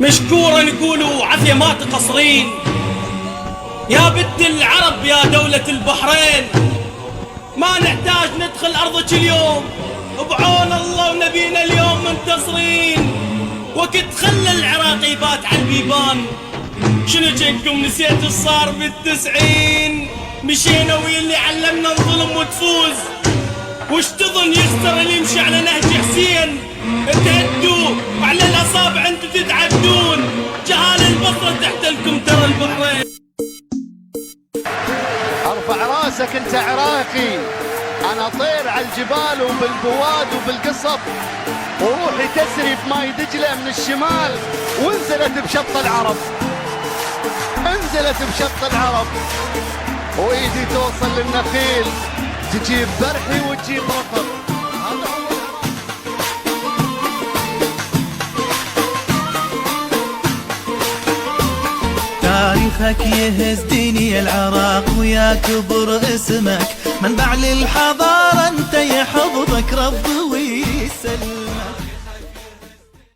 مشكورا نقولوا عافية ما تقصرين يا بنت العرب يا دولة البحرين. ما نحتاج ندخل أرضك اليوم، بعون الله ونبينا اليوم منتصرين. وقت خلى العراق يبات على البيبان، شنو جنكم نسيت الصار بالتسعين؟ مشينا واللي علمنا نظلم وتفوز، وش تظن يخسر اللي يمشي على نهج حسين؟ تهدوا وعلى الأصابع انتوا تتعدون، جهال البصرة تحتلكم ترى البحرين. ارفع راسك انت عراقي، انا طير على الجبال وبالبواد وبالقصب، وروحي تسري بماي دجله من الشمال، وانزلت بشط العرب، انزلت بشط العرب، وايدي توصل للنخيل، تجيب برحي وتجيب رطب. تاريخك يهز ديني العراق ويا كبر اسمك، منبع للحضارة انت يا